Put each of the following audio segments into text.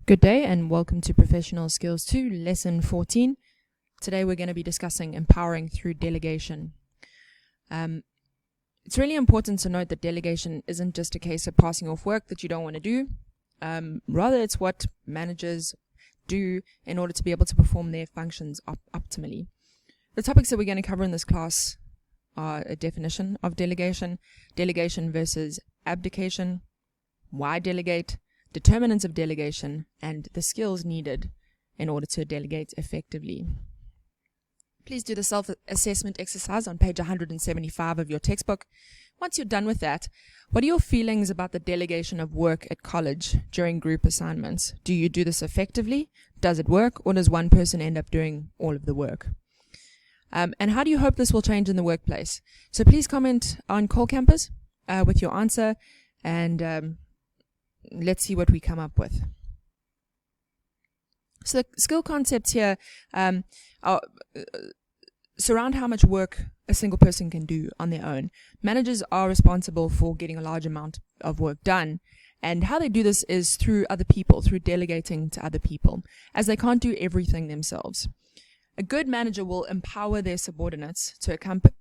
Good day and welcome to Professional Skills 2, Lesson 14. Today we're going to be discussing empowering through delegation. It's really important to note that delegation isn't just a case of passing off work that you don't want to do. Rather, it's what managers do in order to be able to perform their functions optimally. The topics that we're going to cover in this class are a definition of delegation, delegation versus abdication, why delegate, determinants of delegation, and the skills needed in order to delegate effectively. Please do the self-assessment exercise on page 175 of your textbook. Once you're done with that, what are your feelings about the delegation of work at college during group assignments? Do you do this effectively? Does it work? Or does one person end up doing all of the work? And how do you hope this will change in the workplace? So please comment on Call Campus with your answer, and let's see what we come up with. So the skill concepts here surround how much work a single person can do on their own. Managers are responsible for getting a large amount of work done, and how they do this is through other people, through delegating to other people, as they can't do everything themselves. A good manager will empower their subordinates to accomplish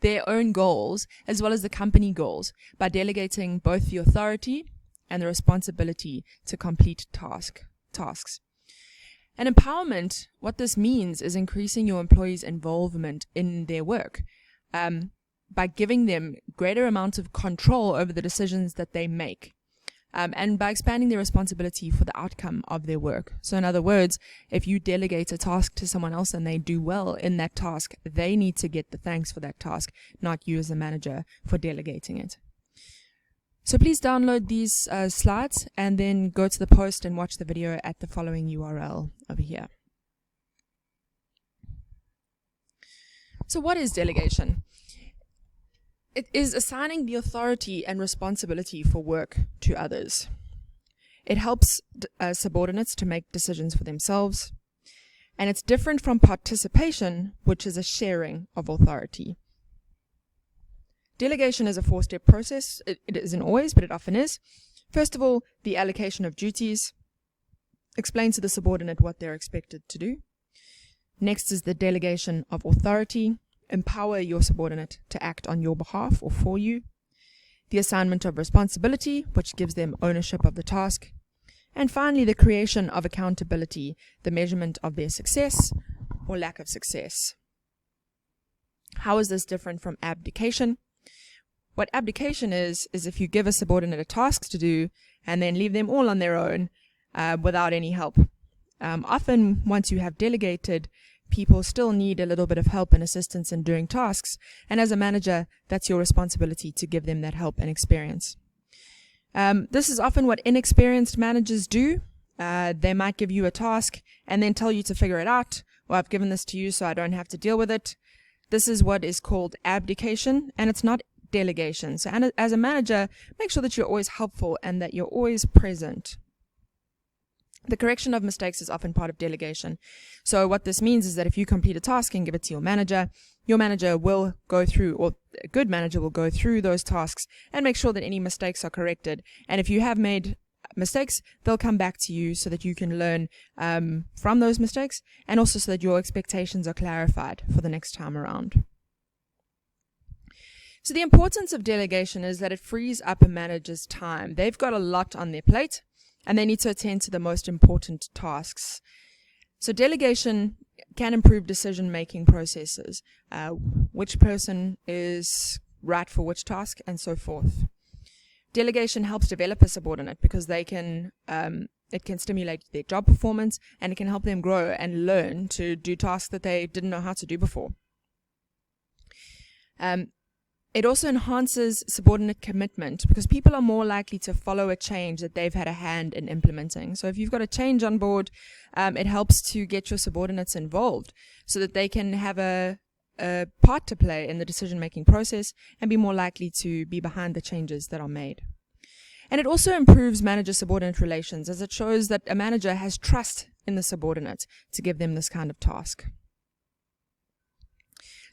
their own goals as well as the company goals by delegating both the authority and the responsibility to complete tasks. And empowerment, what this means is increasing your employees' involvement in their work by giving them greater amounts of control over the decisions that they make. And by expanding their responsibility for the outcome of their work. So in other words, if you delegate a task to someone else and they do well in that task, they need to get the thanks for that task, not you as a manager for delegating it. So please download these slides and then go to the post and watch the video at the following URL over here. So what is delegation? It is assigning the authority and responsibility for work to others. It helps subordinates to make decisions for themselves, and it's different from participation, which is a sharing of authority. Delegation is a four-step process. It isn't always, but it often is. First of all, the allocation of duties. Explain to the subordinate what they're expected to do. Next is the delegation of authority. Empower your subordinate to act on your behalf or for you. The assignment of responsibility, which gives them ownership of the task. And finally, the creation of accountability, the measurement of their success or lack of success. How is this different from abdication? What abdication is if you give a subordinate a task to do and then leave them all on their own without any help. Often, once you have delegated, people still need a little bit of help and assistance in doing tasks, and as a manager, that's your responsibility to give them that help and experience. This is often what inexperienced managers do. They might give you a task and then tell you to figure it out, or I've given this to you so I don't have to deal with it. This is what is called abdication, and it's not delegation. So as a manager, make sure that you're always helpful and that you're always present. The correction of mistakes is often part of delegation. So what this means is that if you complete a task and give it to your manager will go through, or a good manager will go through those tasks and make sure that any mistakes are corrected. And if you have made mistakes, they'll come back to you so that you can learn from those mistakes, and also so that your expectations are clarified for the next time around. So the importance of delegation is that it frees up a manager's time. They've got a lot on their plate, and they need to attend to the most important tasks. So delegation can improve decision-making processes, which person is right for which task, and so forth. Delegation helps develop a subordinate because it can stimulate their job performance, and it can help them grow and learn to do tasks that they didn't know how to do before. It also enhances subordinate commitment because people are more likely to follow a change that they've had a hand in implementing. So if you've got a change on board, it helps to get your subordinates involved so that they can have a part to play in the decision-making process and be more likely to be behind the changes that are made. And it also improves manager-subordinate relations as it shows that a manager has trust in the subordinate to give them this kind of task.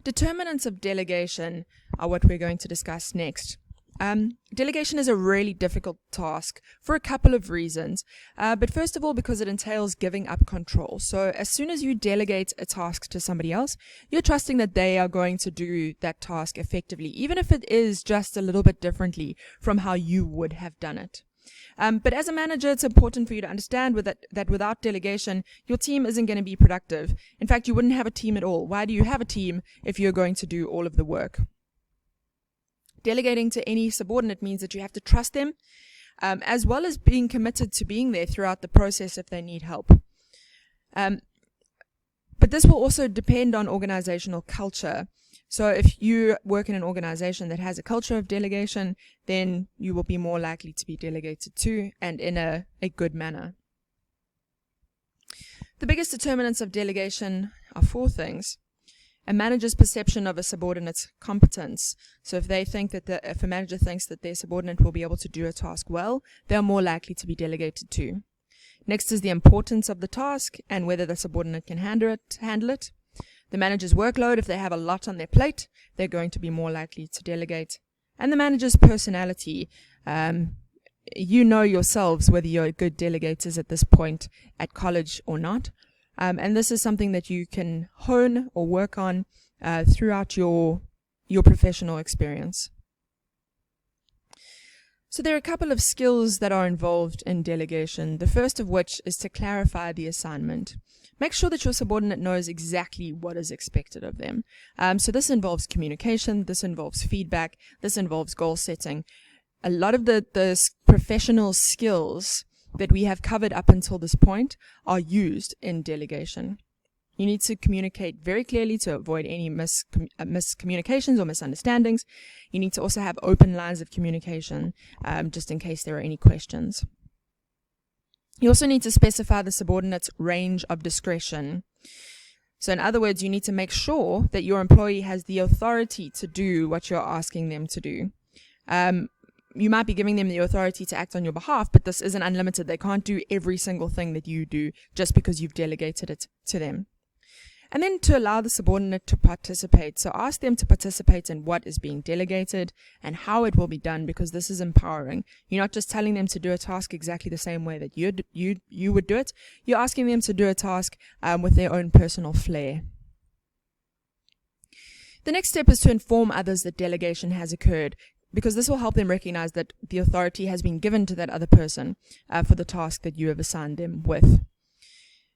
Determinants of delegation are what we're going to discuss next. Delegation is a really difficult task for a couple of reasons. But first of all, because it entails giving up control. So as soon as you delegate a task to somebody else, you're trusting that they are going to do that task effectively, even if it is just a little bit differently from how you would have done it. But as a manager, it's important for you to understand that without delegation, your team isn't going to be productive. In fact, you wouldn't have a team at all. Why do you have a team if you're going to do all of the work? Delegating to any subordinate means that you have to trust them, as well as being committed to being there throughout the process if they need help. But this will also depend on organizational culture. So if you work in an organization that has a culture of delegation, then you will be more likely to be delegated to, and in a good manner. The biggest determinants of delegation are 4 things. A manager's perception of a subordinate's competence. So if they think that if a manager thinks that their subordinate will be able to do a task well, they are more likely to be delegated to. Next is the importance of the task and whether the subordinate can handle it. The manager's workload, if they have a lot on their plate, they're going to be more likely to delegate. And the manager's personality. You know yourselves whether you're good delegators at this point at college or not. And this is something that you can hone or work on throughout your professional experience. So there are a couple of skills that are involved in delegation, the first of which is to clarify the assignment. Make sure that your subordinate knows exactly what is expected of them. So this involves communication, this involves feedback, this involves goal setting. A lot of the professional skills that we have covered up until this point are used in delegation. You need to communicate very clearly to avoid any miscommunications or misunderstandings. You need to also have open lines of communication, just in case there are any questions. You also need to specify the subordinate's range of discretion. So in other words, you need to make sure that your employee has the authority to do what you're asking them to do. You might be giving them the authority to act on your behalf, but this isn't unlimited. They can't do every single thing that you do just because you've delegated it to them. And then to allow the subordinate to participate. So ask them to participate in what is being delegated and how it will be done, because this is empowering. You're not just telling them to do a task exactly the same way that you would do it. You're asking them to do a task with their own personal flair. The next step is to inform others that delegation has occurred, because this will help them recognize that the authority has been given to that other person for the task that you have assigned them with.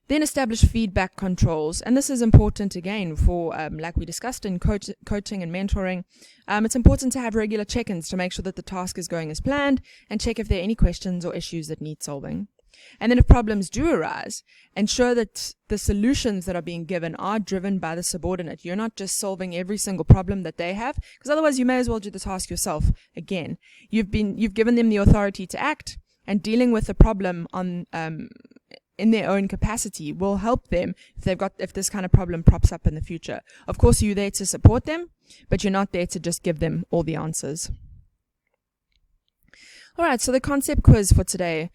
Then establish feedback controls, and this is important again for, like we discussed in coaching and mentoring. It's important to have regular check-ins to make sure that the task is going as planned and check if there are any questions or issues that need solving. And then if problems do arise, ensure that the solutions that are being given are driven by the subordinate. You're not just solving every single problem that they have, because otherwise you may as well do the task yourself again. You've given them the authority to act, and dealing with the problem on in their own capacity will help them if this kind of problem props up in the future. Of course, you're there to support them, but you're not there to just give them all the answers. Alright, so the concept quiz for today.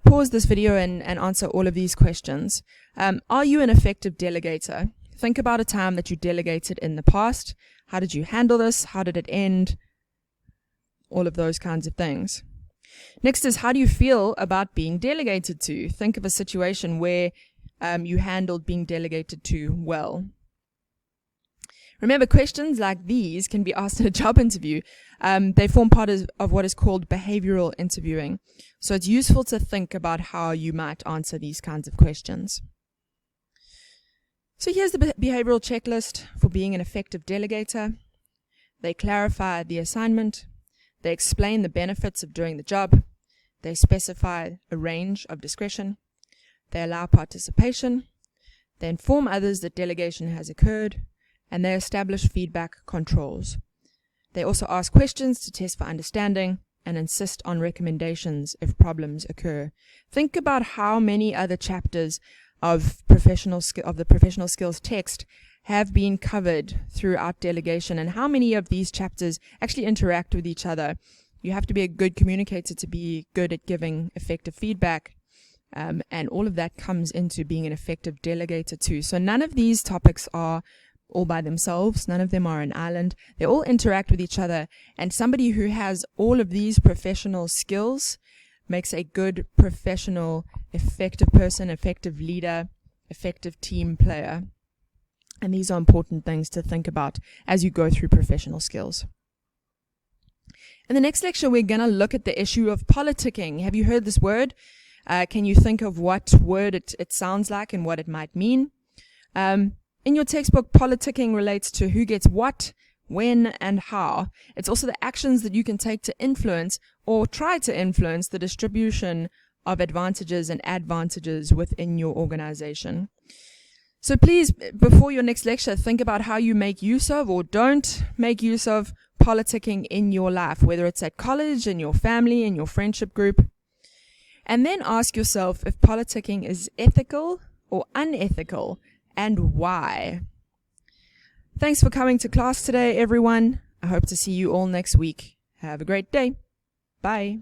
Pause this video and answer all of these questions. Are you an effective delegator? Think about a time that you delegated in the past. How did you handle this? How did it end? All of those kinds of things. Next is, how do you feel about being delegated to? Think of a situation where you handled being delegated to well. Remember, questions like these can be asked in a job interview. They form part of what is called behavioral interviewing. So it's useful to think about how you might answer these kinds of questions. So here's the behavioral checklist for being an effective delegator. They clarify the assignment. They explain the benefits of doing the job. They specify a range of discretion. They allow participation. They inform others that delegation has occurred. And they establish feedback controls. They also ask questions to test for understanding and insist on recommendations if problems occur. Think about how many other chapters of the professional skills text have been covered throughout delegation, and how many of these chapters actually interact with each other. You have to be a good communicator to be good at giving effective feedback, and all of that comes into being an effective delegator too. So none of these topics are all by themselves. None of them are an island. They all interact with each other. And somebody who has all of these professional skills makes a good professional, effective person, effective leader, effective team player. And these are important things to think about as you go through professional skills. In the next lecture, we're going to look at the issue of politicking. Have you heard this word? Can you think of what word it sounds like and what it might mean? In your textbook, politicking relates to who gets what, when, and how. It's also the actions that you can take to influence or try to influence the distribution of advantages and advantages within your organization. So please, before your next lecture, think about how you make use of or don't make use of politicking in your life, whether it's at college, in your family, in your friendship group. And then ask yourself if politicking is ethical or unethical, and why. Thanks for coming to class today, everyone. I hope to see you all next week. Have a great day. Bye.